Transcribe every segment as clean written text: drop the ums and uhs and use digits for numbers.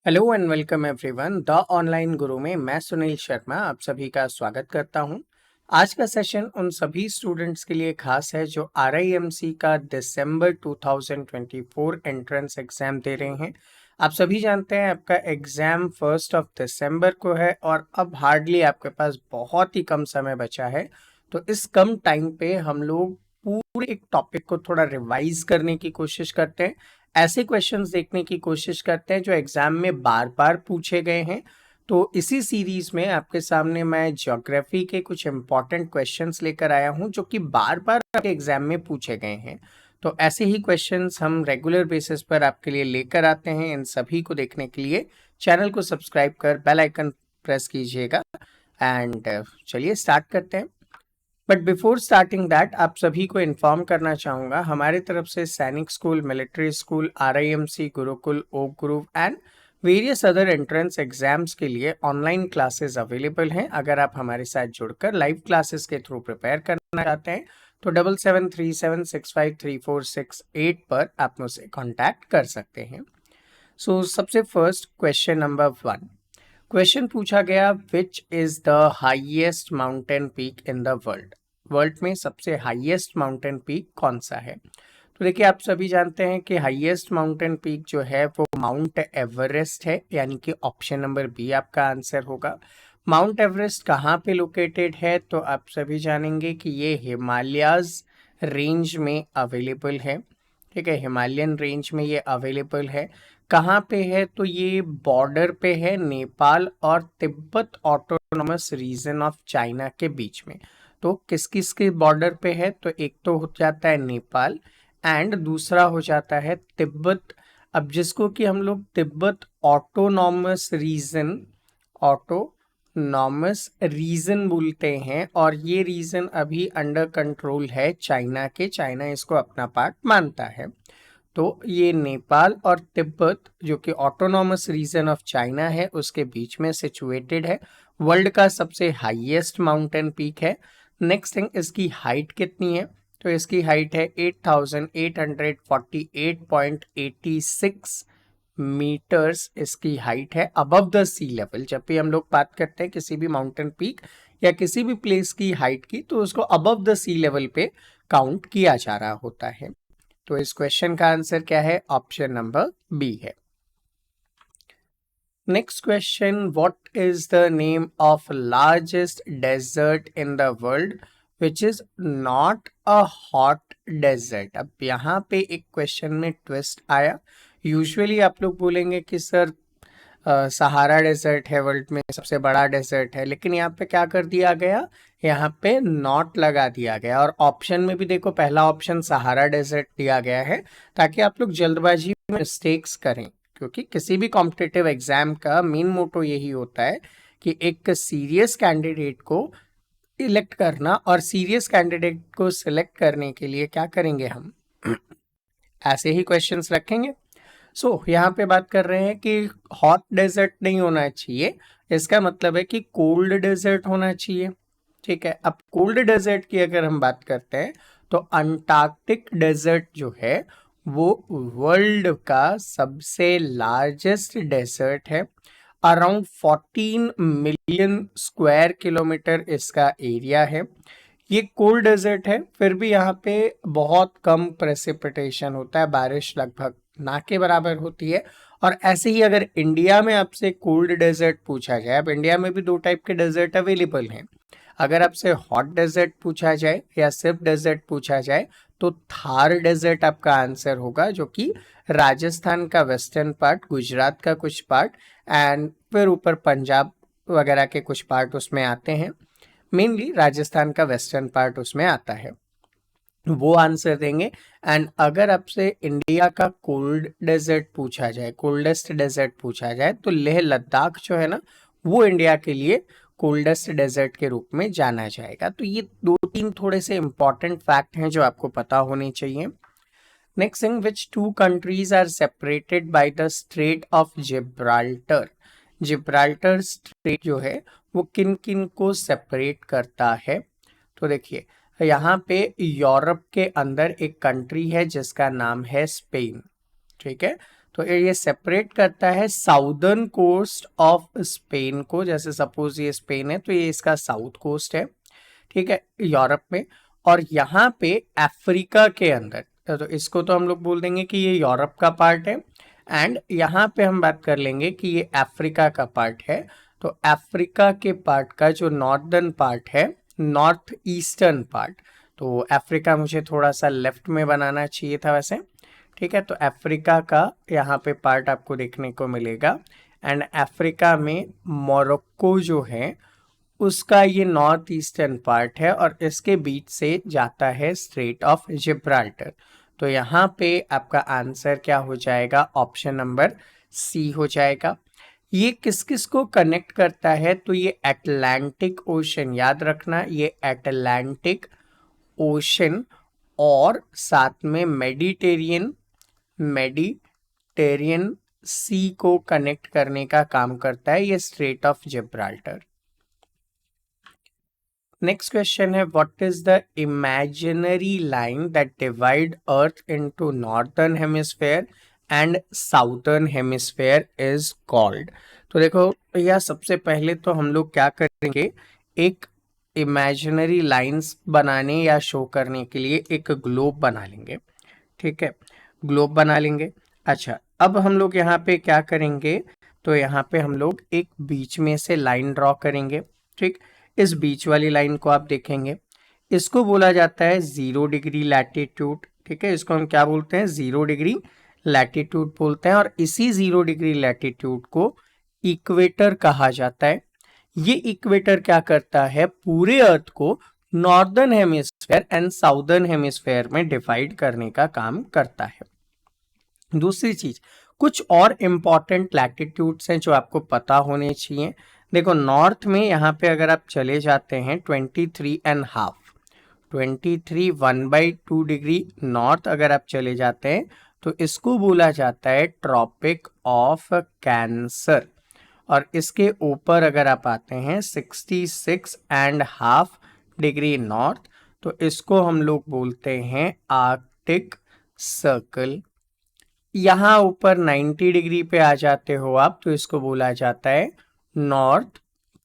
Hello and welcome everyone the online गुरु में मैं सुनील शर्मा आप सभी का स्वागत करता हूं। आज का सेशन उन सभी स्टूडेंट्स के लिए खास है जो RIMC का दिसंबर 2024 एंट्रेंस एग्जाम दे रहे हैं। आप सभी जानते हैं आपका एग्जाम 1 दिसंबर को है और अब हार्डली आपके पास बहुत ही कम समय बचा है। तो इस कम टाइम पे हम लोग पूरे एक टॉपिक को थोड़ा रिवाइज करने की कोशिश करते हैं, ऐसे क्वेश्चंस देखने की कोशिश करते हैं जो एग्जाम में बार बार पूछे गए हैं। तो इसी सीरीज में आपके सामने मैं ज्योग्राफी के कुछ इंपॉर्टेंट क्वेश्चंस लेकर आया हूं जो कि बार बार आपके एग्जाम में पूछे गए हैं। तो ऐसे ही क्वेश्चंस हम रेगुलर बेसिस पर आपके लिए लेकर आते हैं। इन सभी को देखने के लिए चैनल को सब्सक्राइब कर बेल आइकन प्रेस कीजिएगा एंड चलिए स्टार्ट करते हैं। बट बिफोर स्टार्टिंग दैट आप सभी को इन्फॉर्म करना चाहूँगा हमारे तरफ से Sainik school, military school, RIMC, Gurukul, Oak Grove and various other entrance exams के लिए ऑनलाइन क्लासेस अवेलेबल हैं। अगर आप हमारे साथ जुड़कर लाइव क्लासेस के थ्रू प्रिपेयर करना चाहते हैं तो 7737653468 पर आप मुझसे कॉन्टैक्ट कर सकते हैं। सो सबसे फर्स्ट क्वेश्चन नंबर 1 क्वेश्चन पूछा गया, which is the highest mountain peak in the world. World में सबसे हाईएस्ट माउंटेन पीक कौन सा है? तो देखिए आप सभी जानते हैं कि हाईएस्ट माउंटेन पीक जो है वो माउंट एवरेस्ट है, यानी कि ऑप्शन नंबर बी आपका आंसर होगा। माउंट एवरेस्ट कहाँ पे लोकेटेड है? तो आप सभी जानेंगे कि ये हिमालयाज रेंज में अवेलेबल है। ठीक है, हिमालयन रेंज में ये अवेलेबल है। कहाँ पे है? तो ये बॉर्डर पे है नेपाल और Tibet autonomous region of China के बीच में। तो किस किस के बॉर्डर पे है? तो एक तो हो जाता है नेपाल एंड दूसरा हो जाता है तिब्बत। अब जिसको कि हम लोग तिब्बत ऑटोनॉमस रीजन बोलते हैं और ये रीजन अभी अंडर कंट्रोल है चाइना के। चाइना इसको अपना पार्ट मानता है। तो ये नेपाल और तिब्बत जो कि ऑटोनॉमस रीजन ऑफ चाइना है उसके बीच में सिचुएटेड है। वर्ल्ड का सबसे हाईएस्ट माउंटेन पीक है। नेक्स्ट थिंग, इसकी हाइट कितनी है? तो इसकी हाइट है 8848.86 मीटर्स इसकी हाइट है अबव द सी लेवल। जब भी हम लोग बात करते हैं किसी भी माउंटेन पीक या किसी भी प्लेस की हाइट की तो उसको अबव द सी लेवल पे काउंट किया जा रहा होता है। तो इस क्वेश्चन का आंसर क्या है? ऑप्शन नंबर बी है। Next question, what is the name of largest desert in the world which is not a hot desert. अब यहाँ पे एक क्वेश्चन में ट्विस्ट आया। यूजुअली आप लोग बोलेंगे कि सर सहारा डेजर्ट है वर्ल्ड में सबसे बड़ा डेजर्ट है, लेकिन यहाँ पे क्या कर दिया गया? यहाँ पे नॉट लगा दिया गया और ऑप्शन में भी देखो पहला ऑप्शन सहारा डेजर्ट दिया गया है ताकि आप लोग जल्दबाजी में मिस्टेक्स करें। क्योंकि किसी भी कॉम्पिटिटिव एग्जाम का मेन मोटो यही होता है कि एक सीरियस कैंडिडेट को इलेक्ट करना, और सीरियस कैंडिडेट को सिलेक्ट करने के लिए क्या करेंगे हम? ऐसे ही क्वेश्चंस रखेंगे। यहाँ पे बात कर रहे हैं कि हॉट डेजर्ट नहीं होना चाहिए, इसका मतलब है कि कोल्ड डेजर्ट होना चाहिए। ठीक है, अब कोल्ड डेजर्ट की अगर हम बात करते हैं तो अंटार्कटिक डेजर्ट जो है वो वर्ल्ड का सबसे लार्जेस्ट डेजर्ट है। अराउंड 14 मिलियन स्क्वायर किलोमीटर इसका एरिया है। ये कोल्ड डेजर्ट है, फिर भी यहाँ पे बहुत कम प्रेसिपिटेशन होता है, बारिश लगभग ना के बराबर होती है। और ऐसे ही अगर इंडिया में आपसे कोल्ड डेजर्ट पूछा जाए, अब इंडिया में भी दो टाइप के डेजर्ट अवेलेबल हैं। अगर आपसे हॉट डेजर्ट पूछा जाए या सिर्फ डेजर्ट पूछा जाए तो थार डेजर्ट आपका आंसर होगा, जो कि राजस्थान का वेस्टर्न पार्ट, गुजरात का कुछ पार्ट एंड फिर ऊपर पंजाब वगैरह के कुछ पार्ट उसमें आते हैं। मेनली राजस्थान का वेस्टर्न पार्ट उसमें आता है, वो आंसर देंगे। एंड अगर आपसे इंडिया का कोल्ड डेजर्ट पूछा जाए, कोल्डेस्ट डेजर्ट पूछा जाए, तो लेह लद्दाख जो है ना वो इंडिया के लिए कोल्डेस्ट डेजर्ट के रूप में जाना जाएगा। तो ये दो तीन थोड़े से इंपॉर्टेंट फैक्ट हैं जो आपको पता होने चाहिए। Next thing, which two countries are separated by the strait of Gibraltar. Gibraltar strait जो है वो किन किन को सेपरेट करता है? तो देखिए यहाँ पे यूरोप के अंदर एक कंट्री है जिसका नाम है स्पेन। ठीक है, तो ये सेपरेट करता है साउदर्न कोस्ट ऑफ स्पेन को। जैसे सपोज ये स्पेन है तो ये इसका साउथ कोस्ट है, ठीक है, यूरोप में। और यहाँ पे अफ्रीका के अंदर, तो इसको तो हम लोग बोल देंगे कि ये यूरोप का पार्ट है। एंड यहाँ पे हम बात कर लेंगे कि ये अफ्रीका का पार्ट है। तो अफ्रीका के पार्ट का जो नॉर्दर्न पार्ट है, नॉर्थ ईस्टर्न पार्ट, तो अफ्रीका मुझे थोड़ा सा लेफ्ट में बनाना चाहिए था वैसे, ठीक है। तो अफ्रीका का यहाँ पे पार्ट आपको देखने को मिलेगा। एंड अफ्रीका में मोरक्को जो है उसका ये नॉर्थ ईस्टर्न पार्ट है और इसके बीच से जाता है स्ट्रेट ऑफ जिब्राल्टर। तो यहाँ पे आपका आंसर क्या हो जाएगा, ऑप्शन नंबर सी हो जाएगा। ये किस किस को कनेक्ट करता है, तो ये अटलांटिक ओशन, याद रखना ये अटलांटिक ओशन और साथ में मेडिटेरियन सी को कनेक्ट करने का काम करता है ये strait of Gibraltar. Next question है, what is the imaginary line that divide earth into northern hemisphere and southern hemisphere is called. तो देखो भैया, सबसे पहले तो हम लोग क्या करेंगे, एक इमेजिनरी लाइंस बनाने या शो करने के लिए एक ग्लोब बना लेंगे, ठीक है, ग्लोब बना लेंगे। अच्छा, अब हम लोग यहाँ पे क्या करेंगे, तो यहाँ पे हम लोग एक बीच में से लाइन ड्रॉ करेंगे, ठीक। इस बीच वाली लाइन को आप देखेंगे, इसको बोला जाता है 0 डिग्री लैटिट्यूड, ठीक है। इसको हम क्या बोलते हैं, 0 डिग्री लैटिट्यूड बोलते हैं। और इसी 0 डिग्री लैटिट्यूड को इक्वेटर कहा जाता है। ये इक्वेटर क्या करता है, पूरे अर्थ को northern hemisphere and southern hemisphere में डिवाइड करने का काम करता है। दूसरी चीज, कुछ और इंपॉर्टेंट लैटिट्यूड्स हैं जो आपको पता होने चाहिए। देखो, नॉर्थ में यहाँ पे अगर आप चले जाते हैं 23.5, 1/2 डिग्री नॉर्थ अगर आप चले जाते हैं तो इसको बोला जाता है ट्रॉपिक ऑफ कैंसर। और इसके ऊपर अगर आप आते हैं 66.5 डिग्री नॉर्थ, तो इसको हम लोग बोलते हैं आर्कटिक सर्कल। यहाँ ऊपर 90 डिग्री पे आ जाते हो आप, तो इसको बोला जाता है नॉर्थ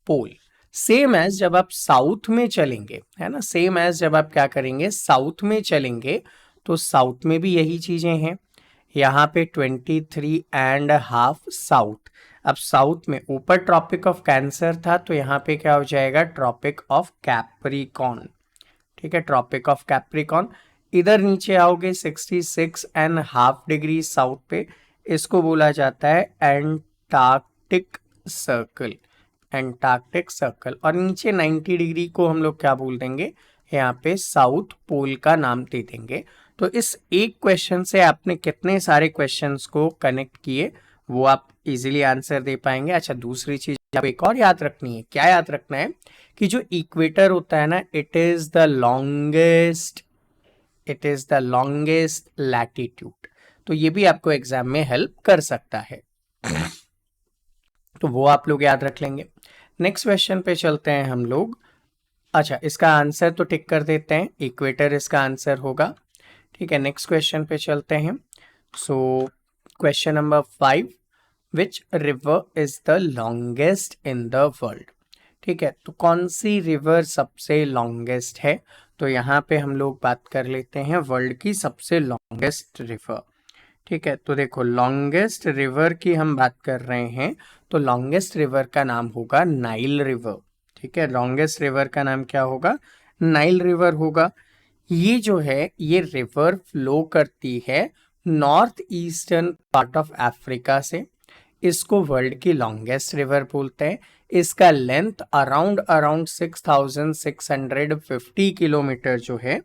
पोल। सेम एज जब आप साउथ में चलेंगे, है ना, सेम एज जब आप क्या करेंगे, साउथ में चलेंगे, तो साउथ में भी यही चीजें हैं। यहाँ पे 23.5 साउथ। अब साउथ में ऊपर ट्रॉपिक ऑफ कैंसर था, तो यहाँ पे क्या हो जाएगा, ट्रॉपिक ऑफ कैप्रिकॉन, ठीक है, ट्रॉपिक ऑफ कैप्रिकॉन। इधर नीचे आओगे 66.5 डिग्री साउथ पे, इसको बोला जाता है एंटार्क्टिक सर्कल, एंटार्क्टिक सर्कल। और नीचे 90 डिग्री को हम लोग क्या बोल देंगे, यहाँ पे साउथ पोल का नाम दे देंगे। तो इस एक क्वेश्चन से आपने कितने सारे क्वेश्चंस को कनेक्ट किए वो आप इजीली आंसर दे पाएंगे। अच्छा, दूसरी चीज आप एक और याद रखनी है, क्या याद रखना है कि जो इक्वेटर होता है ना, it is the longest latitude. तो ये भी आपको एग्जाम में हेल्प कर सकता है, तो वो आप लोग याद रख लेंगे। नेक्स्ट क्वेश्चन पे चलते हैं हम लोग। अच्छा, इसका आंसर तो टिक कर देते हैं, इक्वेटर इसका आंसर होगा, ठीक है। नेक्स्ट क्वेश्चन पे चलते हैं। So question number 5, which river is the longest in the world, ठीक है। तो कौन सी रिवर सबसे लॉन्गेस्ट है, तो यहाँ पे हम लोग बात कर लेते हैं वर्ल्ड की सबसे लॉन्गेस्ट रिवर, ठीक है। तो देखो, लॉन्गेस्ट रिवर की हम बात कर रहे हैं, तो लॉन्गेस्ट रिवर का नाम होगा नाइल रिवर, ठीक है। लॉन्गेस्ट रिवर का नाम क्या होगा, नाइल रिवर होगा। ये जो है ये रिवर फ्लो करती है north eastern part of Africa से। इसको वर्ल्ड की लॉन्गेस्ट रिवर बोलते हैं। इसका लेंथ अराउंड 6650 किलोमीटर जो है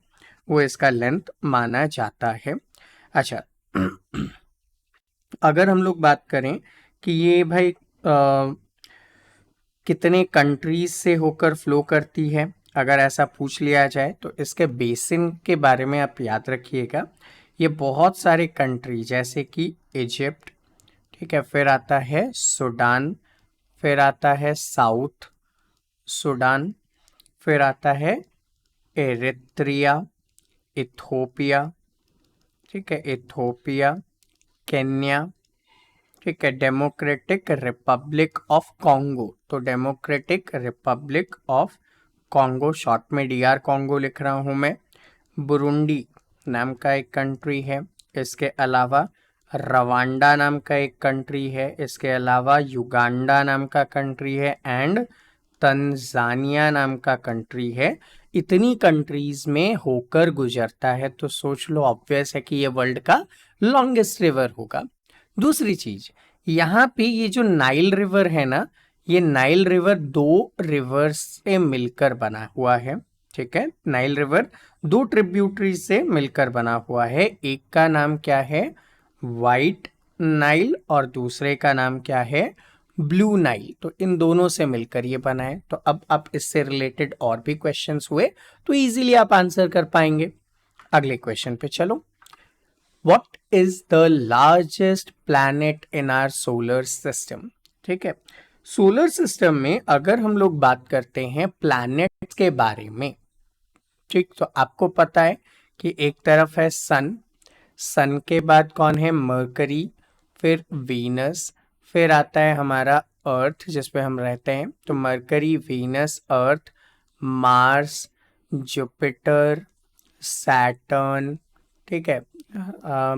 वो इसका लेंथ माना जाता है। अच्छा, अगर हम लोग बात करें कि ये भाई कितने कंट्रीज से होकर फ्लो करती है, अगर ऐसा पूछ लिया जाए तो इसके बेसिन के बारे में आप याद रखिएगा। ये बहुत सारे कंट्री जैसे कि इजिप्ट, ठीक है, फिर आता है सूडान, फिर आता है साउथ सूडान, फिर आता है एरित्रिया, इथोपिया, ठीक है, इथोपिया, केन्या, ठीक है, डेमोक्रेटिक रिपब्लिक ऑफ कॉन्गो, तो democratic Republic of Congo, short में डीआर कॉन्गो लिख रहा हूँ मैं। बुरुंडी नाम का एक कंट्री है, इसके अलावा रवांडा नाम का एक कंट्री है, इसके अलावा युगांडा नाम का कंट्री है एंड तंजानिया नाम का कंट्री है। इतनी कंट्रीज में होकर गुजरता है, तो सोच लो ऑब्वियस है कि ये वर्ल्ड का लॉन्गेस्ट रिवर होगा। दूसरी चीज, यहाँ पे ये जो नाइल रिवर है ना, ये नाइल रिवर दो रिवर्स से मिलकर बना हुआ है। ठीक है, नाइल रिवर दो ट्रिब्यूटरी से मिलकर बना हुआ है। एक का नाम क्या है, वाइट नाइल, और दूसरे का नाम क्या है, ब्लू नाइल। तो इन दोनों से मिलकर ये बना है। तो अब आप इससे रिलेटेड और भी क्वेश्चंस हुए तो इजीली आप आंसर कर पाएंगे। अगले क्वेश्चन पे चलो। What is the largest planet in our solar system? ठीक है, सोलर सिस्टम में अगर हम लोग बात करते हैं प्लैनेट्स के बारे में, ठीक, तो आपको पता है कि एक तरफ है सन, सन के बाद कौन है, मरकरी, फिर वीनस, फिर आता है हमारा अर्थ जिस पे हम रहते हैं। तो Mercury, Venus, Earth, Mars, Jupiter, Saturn, ठीक है,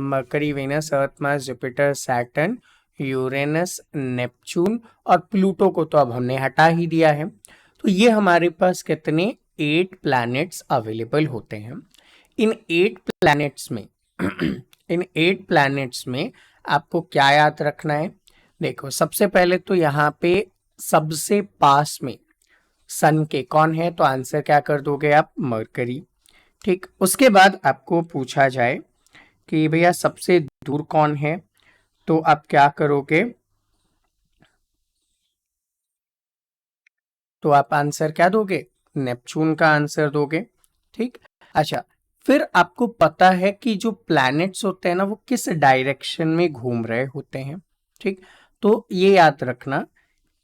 Mercury, Venus, Earth, Mars, Jupiter, Saturn, Uranus, Neptune और प्लूटो को तो अब हमने हटा ही दिया है। तो ये हमारे पास कितने 8 प्लैनेट्स अवेलेबल होते हैं। इन 8 प्लैनेट्स में इन 8 प्लैनेट्स में आपको क्या याद रखना है, देखो सबसे पहले तो यहाँ पे सबसे पास में सन के कौन है, तो आंसर क्या कर दोगे आप, मरकरी। ठीक, उसके बाद आपको पूछा जाए कि भैया सबसे दूर कौन है, तो आप क्या करोगे, तो आप आंसर क्या दोगे, नेपच्यून का आंसर दोगे। ठीक, अच्छा, फिर आपको पता है कि जो प्लैनेट्स होते हैं ना वो किस डायरेक्शन में घूम रहे होते हैं। ठीक, तो ये याद रखना,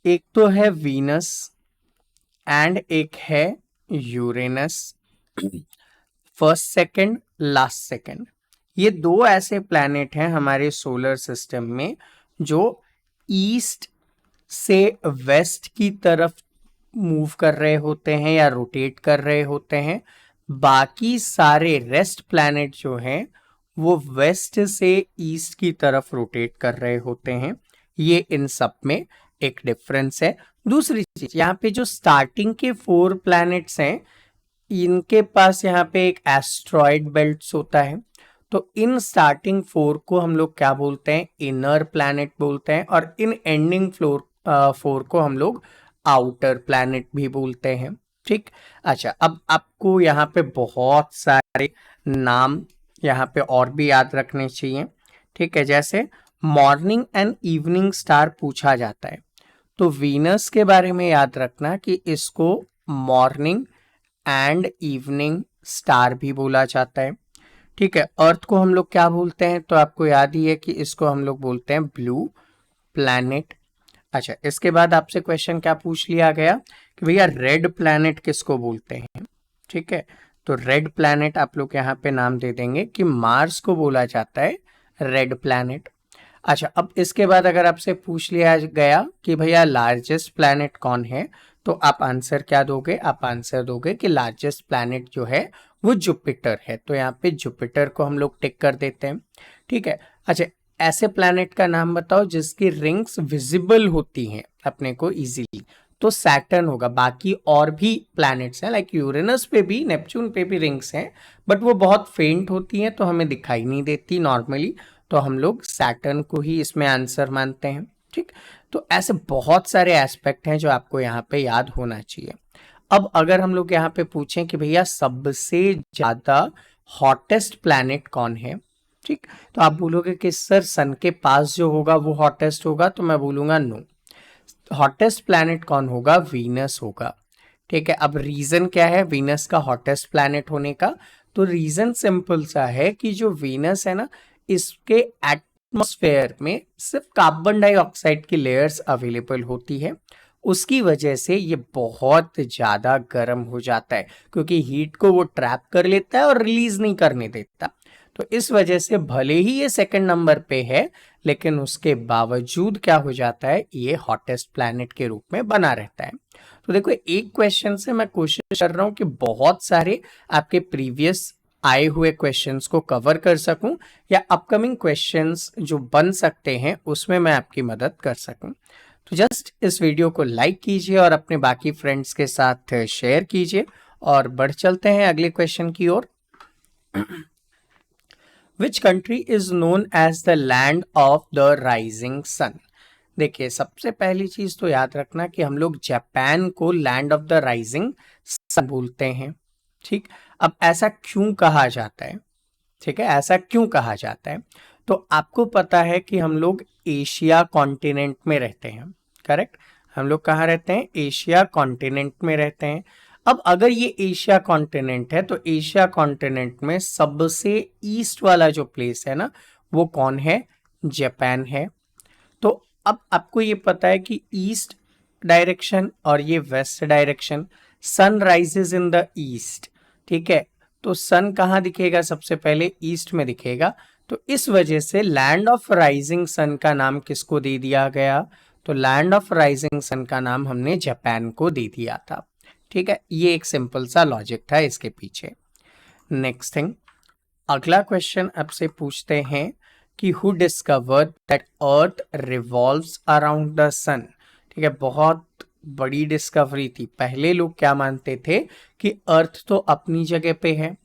एक तो है वीनस एंड एक है Uranus, first second last second. ये दो ऐसे प्लैनेट हैं हमारे सोलर सिस्टम में जो ईस्ट से वेस्ट की तरफ मूव कर रहे होते हैं या रोटेट कर रहे होते हैं। बाकी सारे रेस्ट प्लैनेट जो हैं वो वेस्ट से ईस्ट की तरफ रोटेट कर रहे होते हैं। ये इन सब में एक डिफरेंस है। दूसरी चीज, यहाँ पे जो स्टार्टिंग के 4 प्लैनेट्स हैं इनके पास यहाँ पे एक एस्ट्रॉइड बेल्ट्स होता है। तो इन स्टार्टिंग 4 को हम लोग क्या बोलते हैं, इनर प्लैनेट बोलते हैं, और इन एंडिंग 4 को हम लोग आउटर प्लैनेट भी बोलते हैं। ठीक, अच्छा, अब आपको यहाँ पे बहुत सारे नाम यहाँ पे और भी याद रखने चाहिए। ठीक है, जैसे मॉर्निंग एंड इवनिंग स्टार पूछा जाता है तो वीनस के बारे में याद रखना कि इसको मॉर्निंग एंड इवनिंग स्टार भी बोला जाता है। ठीक है, अर्थ को हम लोग क्या बोलते हैं, तो आपको याद ही है कि इसको हम लोग बोलते हैं ब्लू प्लैनेट। अच्छा, इसके बाद आपसे क्वेश्चन क्या पूछ लिया गया कि भैया रेड प्लैनेट किसको बोलते हैं। ठीक है, तो रेड प्लैनेट आप लोग यहाँ पे नाम दे देंगे कि मार्स को बोला जाता है रेड प्लैनेट। अच्छा, अब इसके बाद अगर आपसे पूछ लिया गया कि भैया लार्जेस्ट प्लैनेट कौन है, तो आप आंसर क्या दोगे, आप आंसर दोगे कि लार्जेस्ट प्लैनेट जो है वो जुपिटर है। तो यहाँ पे जुपिटर को हम लोग टिक कर देते हैं। ठीक है, अच्छा, ऐसे प्लैनेट का नाम बताओ जिसकी रिंग्स विजिबल होती हैं अपने को इजीली, तो सैटर्न होगा। बाकी और भी प्लैनेट्स हैं लाइक यूरेनस पे भी, नेपच्यून पे भी रिंग्स हैं, बट वो बहुत फेंट होती हैं तो हमें दिखाई नहीं देती नॉर्मली, तो हम लोग सैटर्न को ही इसमें आंसर मानते हैं। ठीक, तो ऐसे बहुत सारे एस्पेक्ट हैं जो आपको यहाँ पे याद होना चाहिए। अब अगर हम लोग यहाँ पे पूछें कि भैया सबसे ज्यादा हॉटेस्ट प्लैनेट कौन है, ठीक, तो आप बोलोगे कि सर सन के पास जो होगा वो हॉटेस्ट होगा, तो मैं बोलूंगा नो, हॉटेस्ट प्लैनेट कौन होगा, वीनस होगा। ठीक है, अब रीजन क्या है वीनस का हॉटेस्ट प्लैनेट होने का, तो रीजन सिंपल सा है कि जो वीनस है ना इसके एटमॉस्फेयर में सिर्फ कार्बन डाइऑक्साइड की लेयर्स अवेलेबल होती है, उसकी वजह से ये बहुत ज़्यादा गर्म हो जाता है क्योंकि हीट को वो ट्रैप कर लेता है और रिलीज नहीं करने देता। तो इस वजह से भले ही ये सेकंड नंबर पे है, लेकिन उसके बावजूद क्या हो जाता है, ये हॉटेस्ट प्लैनेट के रूप में बना रहता है। तो देखो, एक क्वेश्चन से मैं कोशिश कर रहा हूँ कि बहुत सारे आपके प्रीवियस आए हुए क्वेश्चंस को कवर कर सकूं, या अपकमिंग क्वेश्चंस जो बन सकते हैं उसमें मैं आपकी मदद कर सकूं। तो जस्ट इस वीडियो को लाइक कीजिए और अपने बाकी फ्रेंड्स के साथ शेयर कीजिए, और बढ़ चलते हैं अगले क्वेश्चन की ओर। Which country is known as the land of the rising sun? देखिए, सबसे पहली चीज तो याद रखना कि हम लोग जापान को land of the rising sun बोलते हैं। ठीक, अब ऐसा क्यों कहा जाता है? ठीक है, ऐसा क्यों कहा जाता है? तो आपको पता है कि हम लोग एशिया कॉन्टिनेंट में रहते हैं, करेक्ट? हम लोग कहाँ रहते हैं? एशिया कॉन्टिनेंट में रहते हैं। अब अगर ये एशिया कॉन्टिनेंट है, तो एशिया कॉन्टिनेंट में सबसे ईस्ट वाला जो प्लेस है ना, वो कौन है? जापान है। तो अब आपको ये पता है कि ईस्ट डायरेक्शन और ये west direction, sun rises in the east. ठीक है, तो सन कहाँ दिखेगा? सबसे पहले ईस्ट में दिखेगा। तो इस वजह से लैंड ऑफ राइजिंग सन का नाम किसको दे दिया गया? तो लैंड ऑफ राइजिंग सन का नाम हमने जापान को दे दिया था। ठीक है, ये एक सिंपल सा लॉजिक था इसके पीछे। नेक्स्ट थिंग, अगला क्वेश्चन आपसे पूछते हैं कि who discovered that earth revolves around the sun? ठीक है, बहुत बड़ी डिस्कवरी थी। पहले लोग क्या मानते थे कि अर्थ तो अपनी जगह पे है,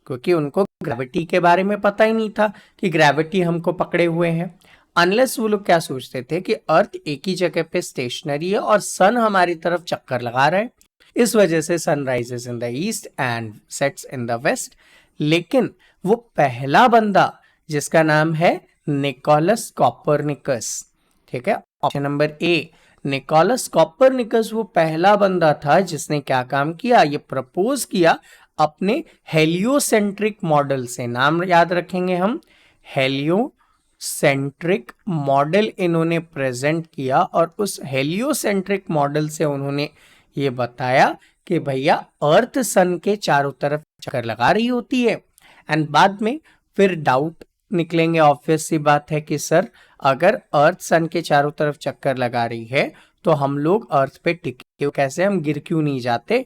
क्योंकि उनको ग्रेविटी के बारे में पता ही नहीं था कि ग्रेविटी हमको पकड़े हुए है। अनलेस वो लोग क्या सोचते थे कि अर्थ एक ही जगह पे स्टेशनरी है और सन हमारी तरफ चक्कर लगा रहा है, इस वजह से sun rises in the east and sets in the west. लेकिन वो पहला बंदा जिसका नाम है निकोलस कॉपरनिकस, ठीक है, option number A, Nicolaus Copernicus वो पहला बंदा था जिसने क्या काम किया? ये प्रपोज किया अपने हेलियोसेंट्रिक मॉडल से। नाम याद रखेंगे हम, हेलियोसेंट्रिक मॉडल इन्होंने प्रेजेंट किया, और उस हेलियोसेंट्रिक मॉडल से उन्होंने ये बताया कि भैया अर्थ सन के चारों तरफ चक्कर लगा रही होती है। एंड बाद में फिर डाउट निकलेंगे, ऑब्वियस सी बात है कि सर अगर अर्थ सन के चारों तरफ चक्कर लगा रही है तो हम लोग अर्थ पे टिके कैसे? हम गिर क्यों नहीं जाते?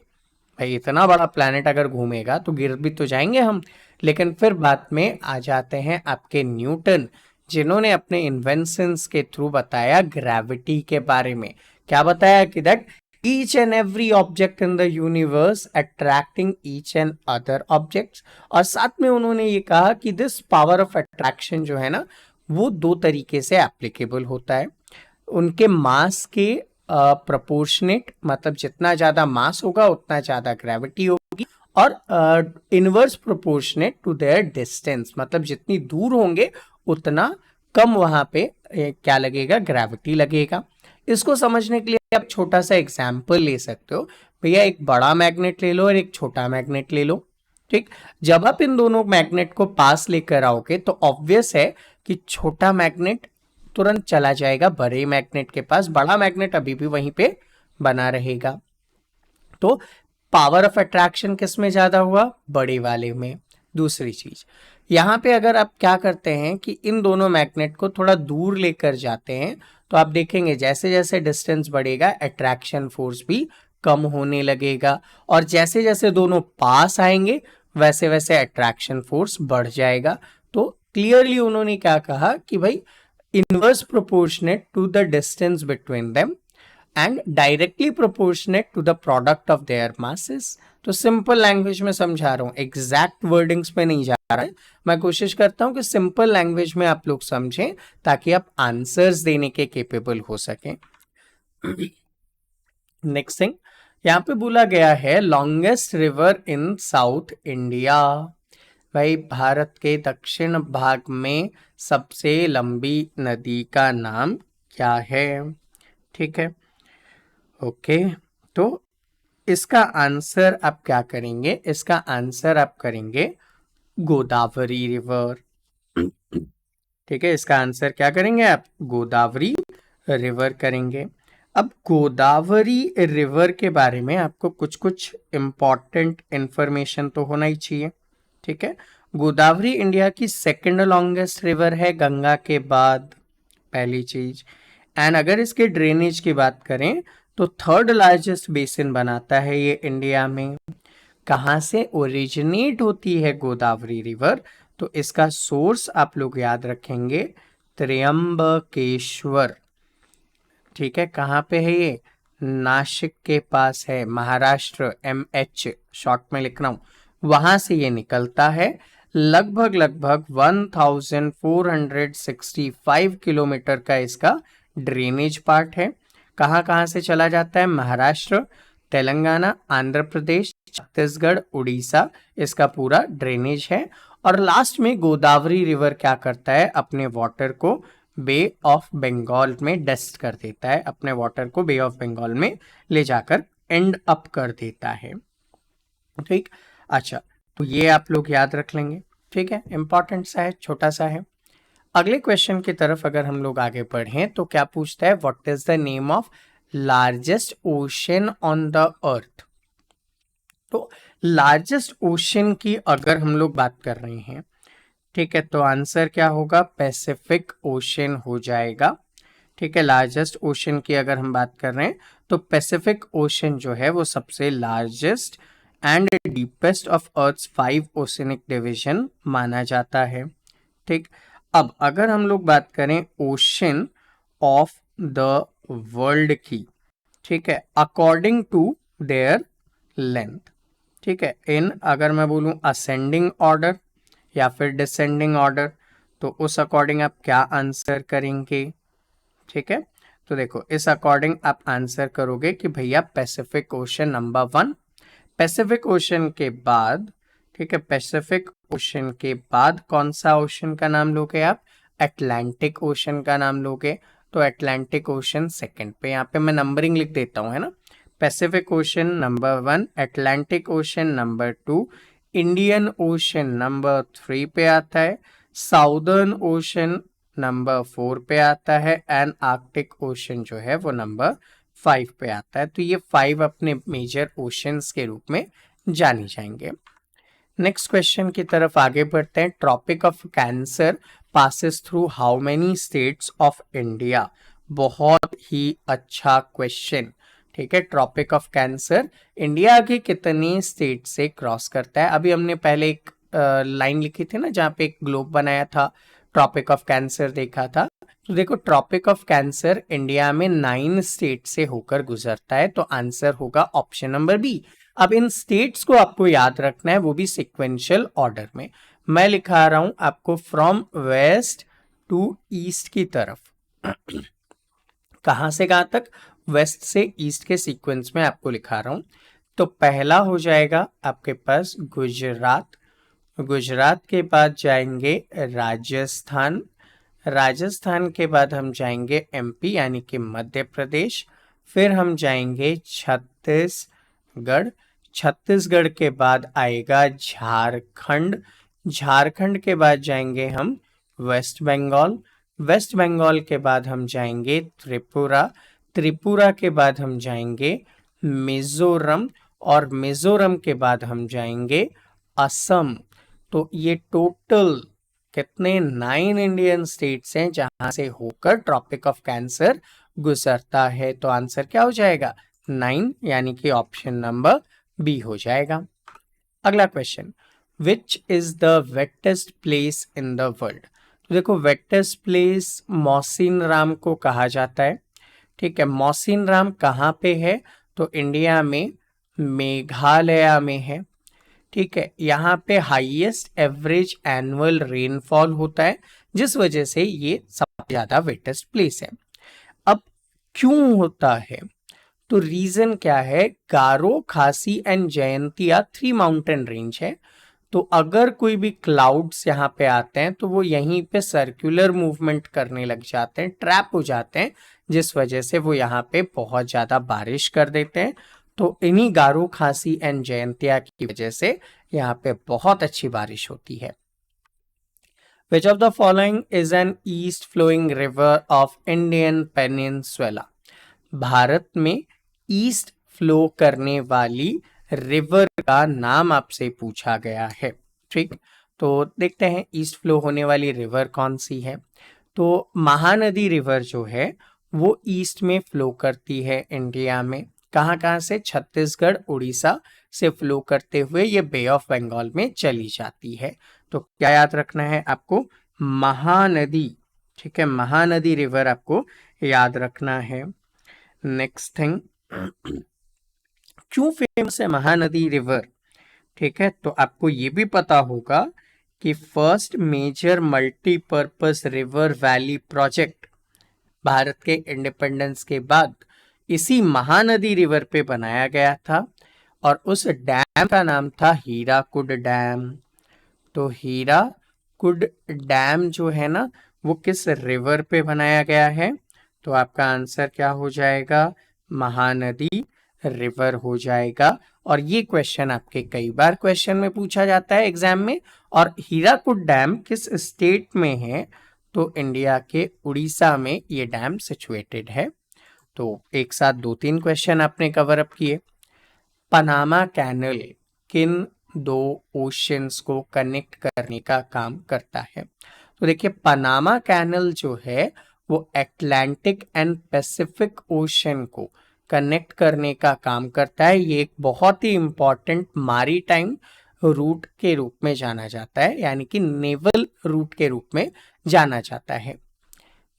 भाई इतना बड़ा प्लैनेट अगर घूमेगा तो गिर भी तो जाएंगे हम। लेकिन फिर बाद में आ जाते हैं आपके न्यूटन, जिन्होंने अपने इन्वेंशंस के थ्रू बताया ग्रेविटी के बारे में। क्या बताया? कि that each and every object in the universe attracting each and other objects। और साथ में उन्होंने ये कहा कि this power of attraction जो है ना, वो दो तरीके से एप्लीकेबल होता है। उनके मास के प्रोपोर्शनेट, मतलब जितना ज्यादा मास होगा उतना ज्यादा ग्रेविटी होगी, और inverse proportionate to their distance, मतलब जितनी दूर होंगे उतना कम वहां पे क्या लगेगा? ग्रेविटी लगेगा। इसको समझने के लिए आप छोटा सा एग्जाम्पल ले सकते हो। भैया एक बड़ा मैग्नेट ले लो और एक छोटा मैग्नेट ले लो। ठीक, जब आप इन दोनों मैग्नेट को पास लेकर आओगे तो ऑब्वियस है कि छोटा मैग्नेट तुरंत चला जाएगा बड़े मैग्नेट के पास, बड़ा मैग्नेट अभी भी वहीं पे बना रहेगा। तो पावर ऑफ अट्रैक्शन किस में ज्यादा हुआ? बड़े वाले में। दूसरी चीज, यहाँ पे अगर आप क्या करते हैं कि इन दोनों मैग्नेट को थोड़ा दूर लेकर जाते हैं, तो आप देखेंगे जैसे जैसे डिस्टेंस बढ़ेगा अट्रैक्शन फोर्स भी कम होने लगेगा, और जैसे जैसे दोनों पास आएंगे वैसे वैसे अट्रैक्शन फोर्स बढ़ जाएगा। तो क्लियरली उन्होंने क्या कहा कि भाई inverse proportionate to the distance between them and directly proportionate to the product of their masses. तो सिंपल लैंग्वेज में समझा रहा हूँ, एग्जैक्ट वर्डिंग्स पे नहीं जा रहा है। मैं कोशिश करता हूँ कि सिंपल लैंग्वेज में आप लोग समझें ताकि आप आंसर्स देने के केपेबल हो सकें। नेक्स्ट थिंग, यहाँ पे बोला गया है longest river in south India. भाई भारत के दक्षिण भाग में सबसे लंबी नदी का नाम क्या है? ठीक है, ओके, तो इसका आंसर आप क्या करेंगे? इसका आंसर आप करेंगे गोदावरी रिवर। ठीक है, इसका आंसर क्या करेंगे आप? गोदावरी रिवर करेंगे। अब गोदावरी रिवर के बारे में आपको कुछ कुछ इंपॉर्टेंट इंफॉर्मेशन तो होना ही चाहिए। ठीक है, गोदावरी इंडिया की सेकंड लॉन्गेस्ट रिवर है गंगा के बाद, पहली चीज। एंड अगर इसके ड्रेनेज की बात करें तो थर्ड लार्जेस्ट बेसिन बनाता है ये इंडिया में। कहाँ से ओरिजिनेट होती है गोदावरी रिवर? तो इसका सोर्स आप लोग याद रखेंगे, त्र्यंबकेश्वर। ठीक है, कहाँ पे है ये? नासिक के पास है, महाराष्ट्र, MH शॉर्ट में लिख रहा हूँ, वहां से ये निकलता है। लगभग लगभग 1465 किलोमीटर का इसका ड्रेनेज पार्ट है। कहाँ कहाँ से चला जाता है? महाराष्ट्र, तेलंगाना, आंध्र प्रदेश, छत्तीसगढ़, उड़ीसा, इसका पूरा ड्रेनेज है। और लास्ट में गोदावरी रिवर क्या करता है? अपने वाटर को बे ऑफ बंगाल में डस्ट कर देता है, अपने वाटर को बे ऑफ बंगाल में ले जाकर एंड अप कर देता है। ठीक, अच्छा, तो ये आप लोग याद रख लेंगे। ठीक है, इंपॉर्टेंट सा है, छोटा सा है। अगले क्वेश्चन की तरफ अगर हम लोग आगे बढ़ें तो क्या पूछता है? What is the name of largest ocean on the earth? तो लार्जेस्ट ओशन की अगर हम लोग बात कर रहे हैं, ठीक है, तो आंसर क्या होगा? पैसिफिक ओशन हो जाएगा। ठीक है, लार्जेस्ट ओशन की अगर हम बात कर रहे हैं तो पैसिफिक ओशन जो है वो सबसे largest and deepest of earth's 5 oceanic division माना जाता है। ठीक, अब अगर हम लोग बात करें ओशन ऑफ द वर्ल्ड की, ठीक है, अकॉर्डिंग टू देयर लेंथ, ठीक है, इन अगर मैं बोलूं असेंडिंग ऑर्डर या फिर डिसेंडिंग ऑर्डर, तो उस अकॉर्डिंग आप क्या आंसर करेंगे? ठीक है, तो देखो इस अकॉर्डिंग आप आंसर करोगे कि भैया Pacific ocean number 1। Pacific ocean के बाद, ठीक है, पैसिफिक ओशन के बाद कौन सा ओशन का नाम लोगे आप? अटलांटिक ओशन का नाम लोगे। तो अटलांटिक ओशन सेकंड पे, यहाँ पे मैं नंबरिंग लिख देता हूँ, है ना। Pacific ocean number 1, Atlantic ocean number 2, Indian ocean number 3 पे आता है, साउदर्न ओशन नंबर 4 पे आता है, एंड आर्कटिक ओशन जो है वो नंबर 5 पे आता है। तो ये 5 अपने मेजर ओशंस के रूप में जाने जाएंगे। नेक्स्ट क्वेश्चन की तरफ आगे बढ़ते हैं। Tropic of cancer passes through how many states of India? बहुत ही अच्छा क्वेश्चन। ठीक है, ट्रॉपिक ऑफ कैंसर इंडिया के कितने स्टेट से क्रॉस करता है? अभी हमने पहले एक लाइन लिखी थी ना जहाँ पे एक ग्लोब बनाया था, ट्रॉपिक ऑफ कैंसर देखा था। तो देखो ट्रॉपिक ऑफ कैंसर इंडिया में 9 स्टेट से होकर गुजरता है, तो आंसर होगा ऑप्शन नंबर बी। अब इन स्टेट्स को आपको याद रखना है, वो भी सिक्वेंशियल ऑर्डर में। मैं लिखा रहा हूं आपको फ्रॉम वेस्ट टू ईस्ट की तरफ। कहां से कहां तक? वेस्ट से ईस्ट के सीक्वेंस में आपको लिखा रहा हूं। तो पहला हो जाएगा आपके पास गुजरात, गुजरात के बाद जाएंगे राजस्थान, राजस्थान के बाद हम जाएंगे MP यानी कि मध्य प्रदेश, फिर हम जाएंगे छत्तीसगढ़, छत्तीसगढ़ के बाद आएगा झारखंड, झारखंड के बाद जाएंगे हम वेस्ट बंगाल, वेस्ट बंगाल के बाद हम जाएंगे त्रिपुरा, त्रिपुरा के बाद हम जाएंगे मिजोरम, और मिजोरम के बाद हम जाएंगे असम। तो ये टोटल कितने 9 इंडियन स्टेट्स हैं जहां से होकर ट्रॉपिक ऑफ कैंसर गुजरता है। तो आंसर क्या हो जाएगा? 9, यानी कि ऑप्शन नंबर बी हो जाएगा। अगला question, which is the wettest place in the world? तो देखो वेटेस्ट प्लेस मौसिन राम को कहा जाता है। ठीक है, मौसिन राम कहाँ पे है? तो इंडिया में मेघालय में है। ठीक है, यहाँ पे हाईएस्ट एवरेज एनुअल रेनफॉल होता है, जिस वजह से ये सबसे ज्यादा वेटेस्ट प्लेस है। अब क्यों होता है? तो रीजन क्या है? गारो, खासी एंड जयंतिया 3 माउंटेन रेंज है। तो अगर कोई भी क्लाउड्स यहाँ पे आते हैं तो वो यहीं पे सर्कुलर मूवमेंट करने लग जाते हैं, ट्रैप हो जाते हैं, जिस वजह से वो यहाँ पे बहुत ज्यादा बारिश कर देते हैं। तो इन्हीं गारो, खासी एंड जयंतिया की वजह से यहाँ पे बहुत अच्छी बारिश होती है। Which of the following is an east flowing river of Indian Peninsula? Bharat में ईस्ट फ्लो करने वाली रिवर का नाम आपसे पूछा गया है। ठीक, तो देखते हैं ईस्ट फ्लो होने वाली रिवर कौन सी है। तो महानदी रिवर जो है वो ईस्ट में फ्लो करती है इंडिया में। कहाँ कहाँ से? छत्तीसगढ़, उड़ीसा से फ्लो करते हुए ये बे ऑफ बंगाल में चली जाती है। तो क्या याद रखना है आपको? महानदी। ठीक है, महानदी रिवर आपको याद रखना है। नेक्स्ट थिंग, क्यों फेमस है महानदी रिवर? ठीक है, तो आपको ये भी पता होगा कि first major multipurpose river valley project Bharat के इंडिपेंडेंस के बाद इसी महानदी रिवर पे बनाया गया था और उस डैम का नाम था हीराकुड डैम। तो हीराकुड डैम जो है ना वो किस रिवर पे बनाया गया है? तो आपका आंसर क्या हो जाएगा? महानदी रिवर हो जाएगा। और ये क्वेश्चन आपके कई बार क्वेश्चन में पूछा जाता है एग्जाम में। और हीराकुड डैम किस स्टेट में है? तो इंडिया के उड़ीसा में ये डैम सिचुएटेड है। तो एक साथ 2-3 क्वेश्चन आपने कवर अप किए। पनामा कैनल किन 2 ओशंस को कनेक्ट करने का काम करता है? तो देखिए, पनामा कैनल जो है वो अटलांटिक एंड पैसिफिक ओशन को कनेक्ट करने का काम करता है। ये एक बहुत ही इंपॉर्टेंट मैरीटाइम रूट के रूप में जाना जाता है, यानी कि नेवल रूट के रूप में जाना जाता है।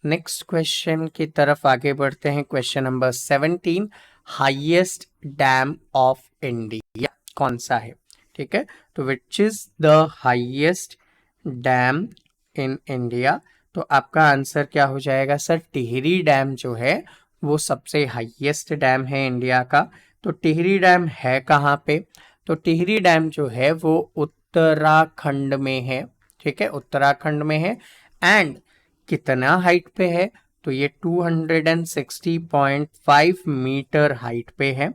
नेक्स्ट क्वेश्चन की तरफ आगे बढ़ते हैं। Question number 17, highest dam of India कौन सा है? ठीक है, तो which is the highest dam in India? तो आपका आंसर क्या हो जाएगा सर? टिहरी डैम जो है वो सबसे हाईएस्ट डैम है इंडिया का। तो टिहरी डैम है कहाँ पे? तो टिहरी डैम जो है वो उत्तराखंड में है। ठीक है, उत्तराखंड में है। एंड कितना हाइट पे है? तो ये 260.5 मीटर हाइट पे है।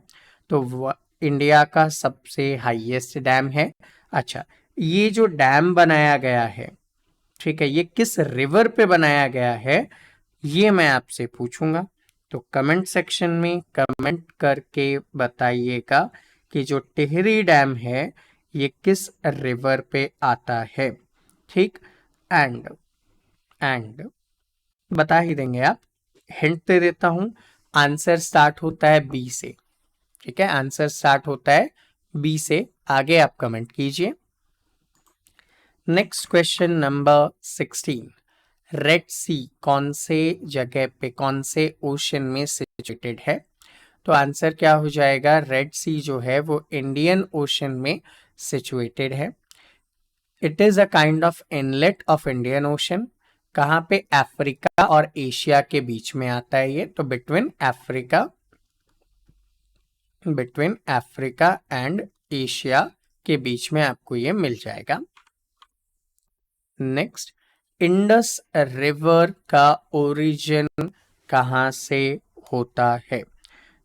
तो इंडिया का सबसे हाईएस्ट डैम है। अच्छा, ये जो डैम बनाया गया है, ठीक है, ये किस रिवर पे बनाया गया है ये मैं आपसे पूछूंगा। तो कमेंट सेक्शन में कमेंट करके बताइएगा कि जो टिहरी डैम है ये किस रिवर पे आता है। ठीक, एंड बता ही देंगे आप। हिंट दे देता हूं, आंसर स्टार्ट होता है बी से। ठीक है, आंसर स्टार्ट होता है बी से। आगे आप कमेंट कीजिए। नेक्स्ट क्वेश्चन नंबर 16, रेड सी कौन से जगह पे, कौन से ओशन में सिचुएटेड है? तो आंसर क्या हो जाएगा? रेड सी जो है वो इंडियन ओशन में सिचुएटेड है। It is a kind of inlet of Indian ocean. कहाँ पे? अफ्रीका और एशिया के बीच में आता है ये। तो बिटवीन अफ्रीका एंड एशिया के बीच में आपको ये मिल जाएगा। नेक्स्ट, इंडस रिवर का ओरिजिन कहाँ से होता है?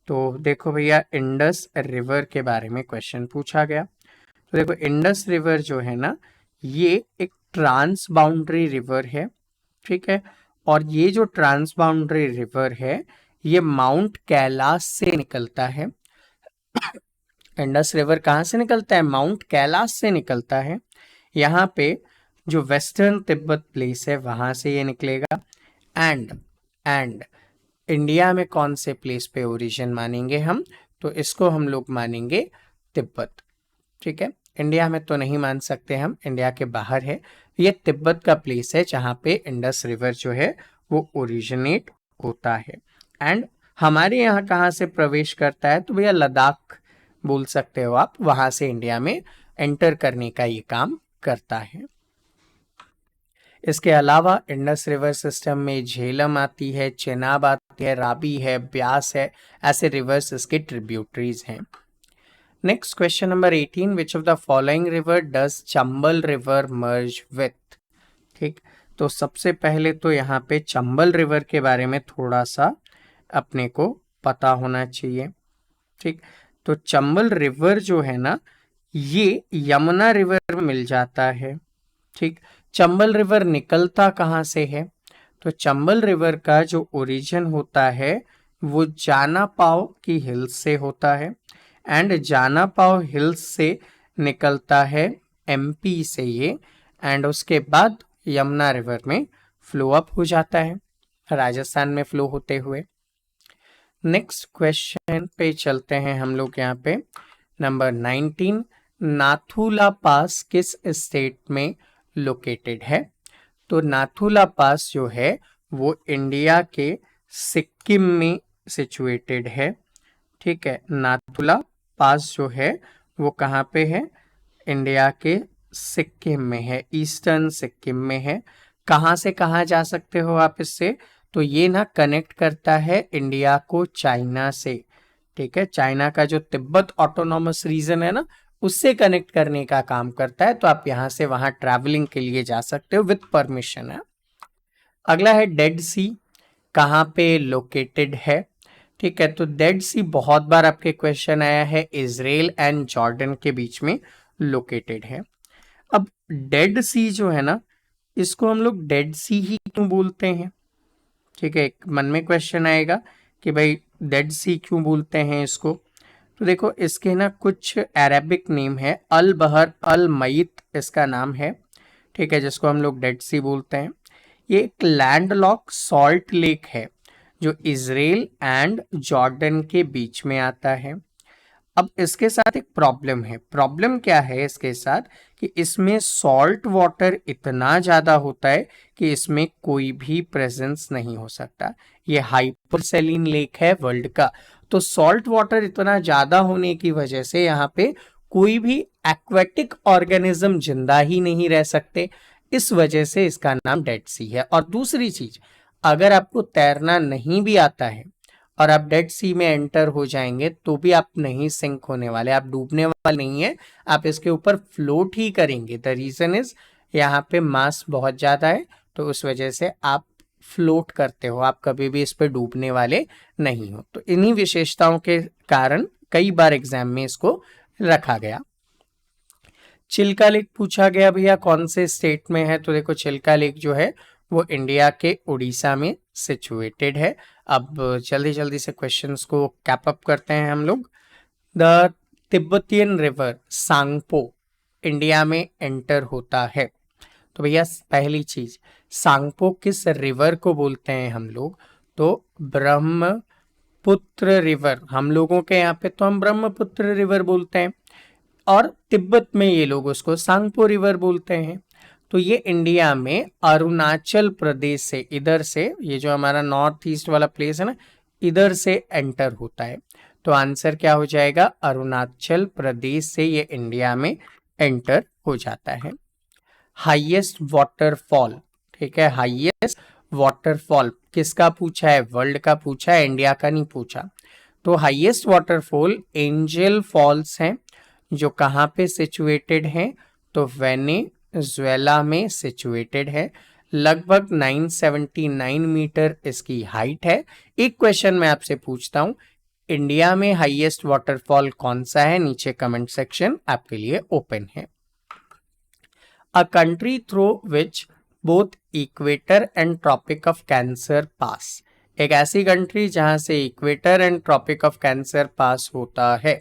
तो देखो भैया, इंडस रिवर के बारे में क्वेश्चन पूछा गया। तो देखो, इंडस रिवर जो है ना ये एक ट्रांस बाउंड्री रिवर है। ठीक है, और ये जो ट्रांस बाउंड्री रिवर है ये माउंट कैलाश से निकलता है। इंडस रिवर कहाँ से निकलता है? माउंट कैलाश से निकलता है। यहाँ पे जो वेस्टर्न तिब्बत प्लेस है वहां से ये निकलेगा। एंड इंडिया में कौन से प्लेस पे ओरिजिन मानेंगे हम? तो इसको हम लोग मानेंगे तिब्बत। ठीक है, इंडिया में तो नहीं मान सकते हम, इंडिया के बाहर है। ये तिब्बत का प्लेस है जहाँ पे इंडस रिवर जो है वो ओरिजिनेट होता है। एंड हमारे यहाँ कहाँ से प्रवेश करता है? तो भैया लद्दाख बोल सकते हो आप, वहां से इंडिया में एंटर करने का ये काम करता है। इसके अलावा इंडस रिवर सिस्टम में झेलम आती है, चेनाब आती है, रावी है, ब्यास है, ऐसे रिवर्स इसके ट्रिब्यूटरीज हैं। Next question number 18, which of the following river does Chambal river merge with? ठीक, तो सबसे पहले तो यहाँ पे चंबल रिवर के बारे में थोड़ा सा अपने को पता होना चाहिए। ठीक, तो चंबल रिवर जो है ना ये यमुना रिवर में मिल जाता है। ठीक, चंबल रिवर निकलता कहाँ से है? तो चंबल रिवर का जो ओरिजिन होता है वो जानापाव की हिल्स से होता है। एंड जानापाव हिल्स से निकलता है एमपी से ये। एंड उसके बाद यमुना रिवर में फ्लो अप हो जाता है राजस्थान में फ्लो होते हुए। नेक्स्ट क्वेश्चन पे चलते हैं हम लोग यहाँ पे। नंबर 19, नाथुला पास किस स्टेट में लोकेटेड है? तो नाथुला पास जो है वो इंडिया के सिक्किम में सिचुएटेड है। ठीक है, नाथुला पास जो है वो कहाँ पे है? इंडिया के सिक्किम में है, ईस्टर्न सिक्किम में है। कहाँ से कहाँ जा सकते हो आप इससे? तो ये ना कनेक्ट करता है इंडिया को चाइना से। ठीक है, चाइना का जो तिब्बत ऑटोनॉमस रीजन है ना, उससे कनेक्ट करने का काम करता है। तो आप यहाँ से वहाँ ट्रैवलिंग के लिए जा सकते हो विथ परमिशन है। अगला है डेड सी कहाँ पे लोकेटेड है? ठीक है, तो डेड सी बहुत बार आपके क्वेश्चन आया है, इजराइल एंड जॉर्डन के बीच में लोकेटेड है। अब डेड सी जो है ना, इसको हम लोग डेड सी ही क्यों बोलते हैं? ठीक है, एक मन में क्वेश्चन आएगा कि भाई डेड सी क्यों बोलते हैं इसको। तो देखो, इसके ना कुछ अरेबिक नेम है, अल बहर अल मईत इसका नाम है। ठीक है, जिसको हम लोग डेड सी बोलते हैं। ये एक लैंडलॉक सॉल्ट लेक है जो इजराइल एंड जॉर्डन के बीच में आता है। अब इसके साथ एक प्रॉब्लम है। प्रॉब्लम क्या है इसके साथ? कि इसमें सॉल्ट वाटर इतना ज़्यादा होता है कि इसमें कोई भी प्रेजेंस नहीं हो सकता। ये हाइपरसेलिन लेक है वर्ल्ड का। तो सॉल्ट वाटर इतना ज़्यादा होने की वजह से यहाँ पे कोई भी एक्वेटिक ऑर्गेनिज्म जिंदा ही नहीं रह सकते। इस वजह से इसका नाम डेड सी है। और दूसरी चीज, अगर आपको तैरना नहीं भी आता है और आप डेड सी में एंटर हो जाएंगे तो भी आप नहीं सिंक होने वाले, आप डूबने वाले नहीं है, आप इसके ऊपर फ्लोट ही करेंगे। द रीजन इज यहाँ पे मास बहुत ज्यादा है, तो उस वजह से आप फ्लोट करते हो, आप कभी भी इस पे डूबने वाले नहीं हो। तो इन्हीं विशेषताओं के कारण कई बार एग्जाम में इसको रखा गया। चिल्का लेक पूछा गया भैया कौन से स्टेट में है? तो देखो, चिल्का लेक जो है वो इंडिया के उड़ीसा में सिचुएटेड है। अब जल्दी जल्दी से क्वेश्चंस को कैप अप करते हैं हम लोग। The Tibetan river Tsangpo India में एंटर होता है। तो भैया पहली चीज, सांगपो किस रिवर को बोलते हैं हम लोग? तो ब्रह्मपुत्र रिवर। हम लोगों के यहाँ पे तो हम ब्रह्मपुत्र रिवर बोलते हैं, और तिब्बत में ये लोग उसको सांगपो रिवर बोलते हैं। तो ये इंडिया में अरुणाचल प्रदेश से, इधर से, ये जो हमारा नॉर्थ ईस्ट वाला प्लेस है ना, इधर से एंटर होता है। तो आंसर क्या हो जाएगा? अरुणाचल प्रदेश से ये इंडिया में एंटर हो जाता है। हाईएस्ट वाटरफॉल, ठीक है, हाईएस्ट वाटरफॉल किसका पूछा है? वर्ल्ड का पूछा है, इंडिया का नहीं पूछा। तो हाईएस्ट वाटरफॉल एंजल फॉल्स हैं, जो कहाँ पे सिचुएटेड हैं? तो वेनेजुएला में सिचुएटेड है। लगभग 979 मीटर इसकी हाइट है। एक क्वेश्चन मैं आपसे पूछता हूँ, इंडिया में हाईएस्ट वाटरफॉल कौन सा है? नीचे कमेंट सेक्शन आपके लिए ओपन है। A country through which both equator and Tropic of Cancer pass. एक ऐसी कंट्री जहां से equator and Tropic of Cancer pass होता है।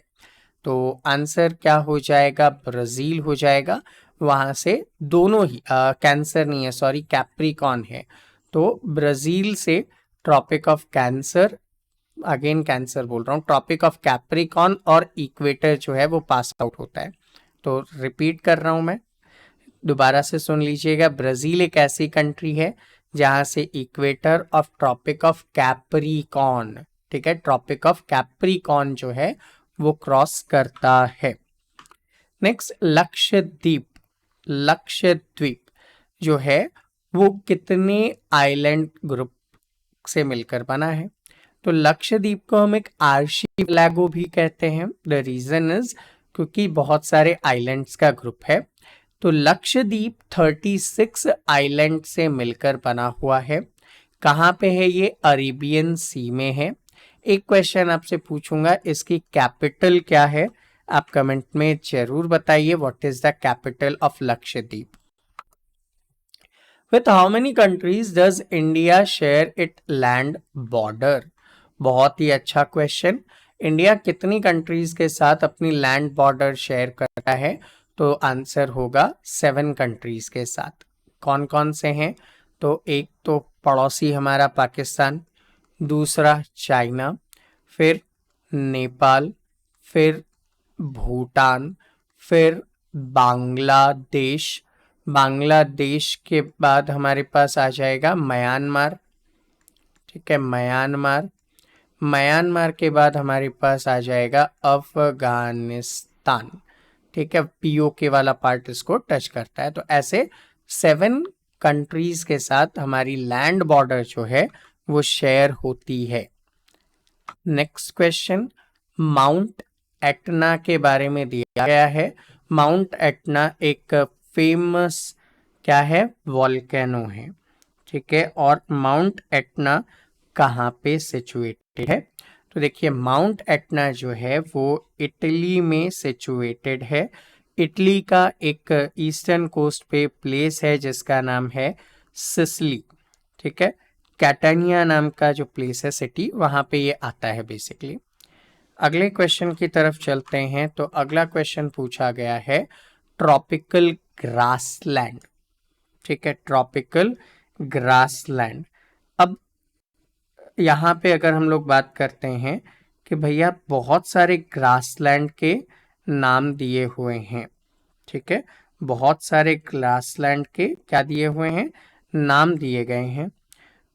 तो आंसर क्या हो जाएगा? ब्राजील हो जाएगा। वहां से दोनों ही कैंसर नहीं है, सॉरी, कैप्रिकॉन है। तो ब्राजील से tropic of cancer, again cancer बोल रहा हूँ, ट्रॉपिक ऑफ कैप्रिकॉन और इक्वेटर जो है वो पास आउट होता है। तो रिपीट कर रहा हूँ मैं, दोबारा से सुन लीजिएगा। ब्राजील एक ऐसी कंट्री है जहां से equator of tropic of Capricorn, ठीक है, ट्रॉपिक ऑफ कैप्रिकॉन जो है वो क्रॉस करता है। नेक्स्ट, लक्षद्वीप। लक्षद्वीप जो है वो कितने आइलैंड ग्रुप से मिलकर बना है? तो लक्षद्वीप को हम एक आर्शीपेलागो भी कहते हैं। द रीजन इज क्योंकि बहुत सारे आइलैंड्स का ग्रुप है। तो लक्षद्वीप 36 आइलैंड से मिलकर बना हुआ है। कहाँ पे है ये? अरेबियन सी में है। एक क्वेश्चन आपसे पूछूंगा, इसकी कैपिटल क्या है? आप कमेंट में जरूर बताइए, what is the capital of Lakshadweep. With how many countries does India share it land border? बहुत ही अच्छा क्वेश्चन। इंडिया कितनी कंट्रीज के साथ अपनी लैंड बॉर्डर शेयर करता है? तो आंसर होगा 7 कंट्रीज के साथ। कौन कौन से हैं? तो एक तो पड़ोसी हमारा पाकिस्तान, दूसरा चाइना, फिर नेपाल, फिर भूटान, फिर बांग्लादेश। बांग्लादेश के बाद हमारे पास आ जाएगा म्यांमार, ठीक है, म्यांमार। म्यांमार के बाद हमारे पास आ जाएगा अफगानिस्तान, ठीक है, पीओके वाला पार्ट इसको टच करता है। तो ऐसे 7 कंट्रीज के साथ हमारी लैंड बॉर्डर जो है वो शेयर होती है। नेक्स्ट क्वेश्चन, माउंट एटना के बारे में दिया गया है। माउंट एटना एक फेमस क्या है? वॉल्केनो है, ठीक है। और माउंट एटना कहाँ पे सिचुएटेड है? तो देखिए माउंट एटना जो है वो इटली में सिचुएटेड है। इटली का एक ईस्टर्न कोस्ट पे प्लेस है जिसका नाम है सिसिली, ठीक है। कैटानिया नाम का जो प्लेस है, सिटी, वहाँ पे ये आता है बेसिकली। अगले क्वेश्चन की तरफ चलते हैं। तो अगला क्वेश्चन पूछा गया है ट्रॉपिकल ग्रासलैंड, ठीक है, ट्रॉपिकल ग्रासलैंड। अब यहाँ पे अगर हम लोग बात करते हैं कि भैया बहुत सारे ग्रासलैंड के नाम दिए हुए हैं, ठीक है, बहुत सारे ग्रासलैंड के क्या दिए हुए हैं? नाम दिए गए हैं।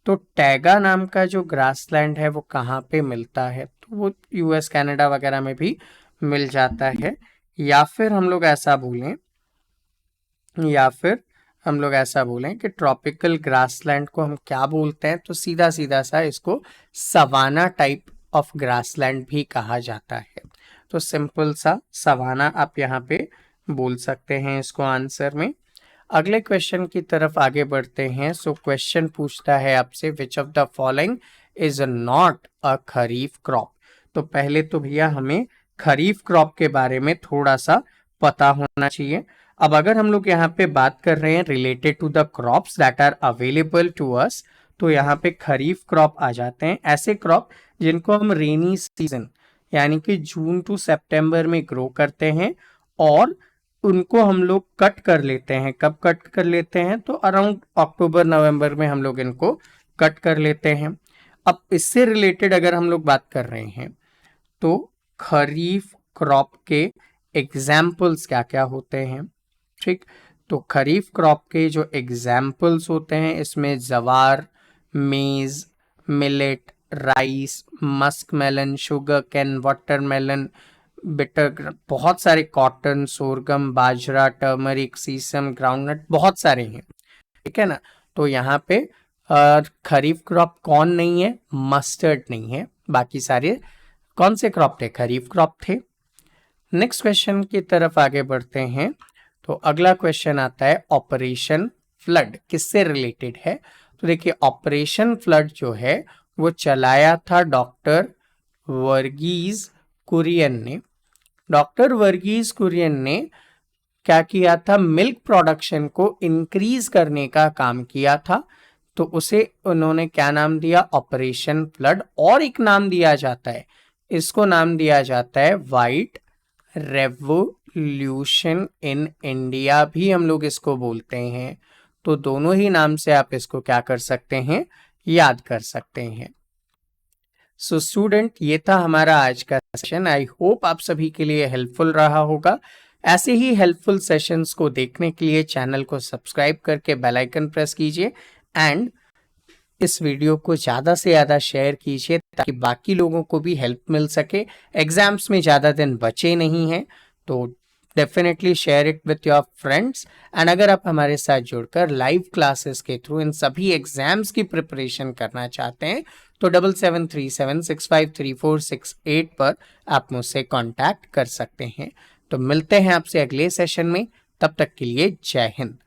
तो टैगा नाम का जो ग्रासलैंड है वो कहाँ पे मिलता है? तो वो यूएस कनाडा वगैरह में भी मिल जाता है। या फिर हम लोग ऐसा बोलें कि ट्रॉपिकल ग्रासलैंड को हम क्या बोलते हैं? तो सीधा सीधा सा इसको सवाना टाइप ऑफ ग्रासलैंड भी कहा जाता है। तो सिंपल सा सवाना आप यहाँ पे बोल सकते हैं इसको आंसर में। अगले क्वेश्चन की तरफ आगे बढ़ते हैं। सो क्वेश्चन पूछता है आपसे, which of the following is not a kharif crop? तो पहले तो भैया हमें खरीफ क्रॉप के बारे में थोड़ा सा पता होना चाहिए। अब अगर हम लोग यहाँ पे बात कर रहे हैं related to the crops that are available to us, तो यहाँ पे खरीफ क्रॉप आ जाते हैं ऐसे क्रॉप जिनको हम रेनी सीजन यानी कि जून टू सितंबर में ग्रो करते हैं और उनको हम लोग कट कर लेते हैं। कब कट कर लेते हैं? तो अराउंड अक्टूबर नवंबर में हम लोग इनको कट कर लेते हैं। अब इससे रिलेटेड अगर हम लोग बात कर रहे हैं तो खरीफ क्रॉप के एग्जाम्पल्स क्या क्या होते हैं, ठीक। तो खरीफ क्रॉप के जो एग्जाम्पल्स होते हैं इसमें jowar, maize, millet, rice, muskmelon, sugarcane, watermelon, bitter, बहुत सारे, cotton, sorghum, bajra, turmeric, sesame, groundnut, बहुत सारे हैं, ठीक है ना। तो यहाँ पे खरीफ क्रॉप कौन नहीं है? मस्टर्ड नहीं है, बाकी सारे कौन से क्रॉप थे? खरीफ क्रॉप थे। नेक्स्ट क्वेश्चन की तरफ आगे बढ़ते हैं। तो अगला क्वेश्चन आता है ऑपरेशन फ्लड किससे रिलेटेड है? तो देखिए ऑपरेशन फ्लड जो है वो चलाया था डॉक्टर वर्गीज कुरियन ने। डॉक्टर वर्गीज कुरियन ने क्या किया था? मिल्क प्रोडक्शन को इंक्रीज करने का काम किया था। तो उसे उन्होंने क्या नाम दिया? Operation flood. और एक नाम दिया जाता है, इसको नाम दिया जाता है वाइट रेवोल्यूशन इन इंडिया भी हम लोग इसको बोलते हैं। तो दोनों ही नाम से आप इसको क्या कर सकते हैं? याद कर सकते हैं। सो स्टूडेंट, ये था हमारा आज का सेशन। आई होप आप सभी के लिए हेल्पफुल रहा होगा। ऐसे ही हेल्पफुल सेशंस को देखने के लिए चैनल को सब्सक्राइब करके बेल आइकन प्रेस कीजिए एंड इस वीडियो को ज़्यादा से ज़्यादा शेयर कीजिए ताकि बाकी लोगों को भी हेल्प मिल सके। एग्जाम्स में ज़्यादा दिन बचे नहीं हैं, तो definitely share it with your friends. And अगर आप हमारे साथ जुड़कर लाइव क्लासेस के थ्रू इन सभी एग्जाम्स की प्रिपरेशन करना चाहते हैं तो 7737653468 पर आप मुझसे कांटेक्ट कर सकते हैं। तो मिलते हैं आपसे अगले सेशन में, तब तक के लिए जय हिंद।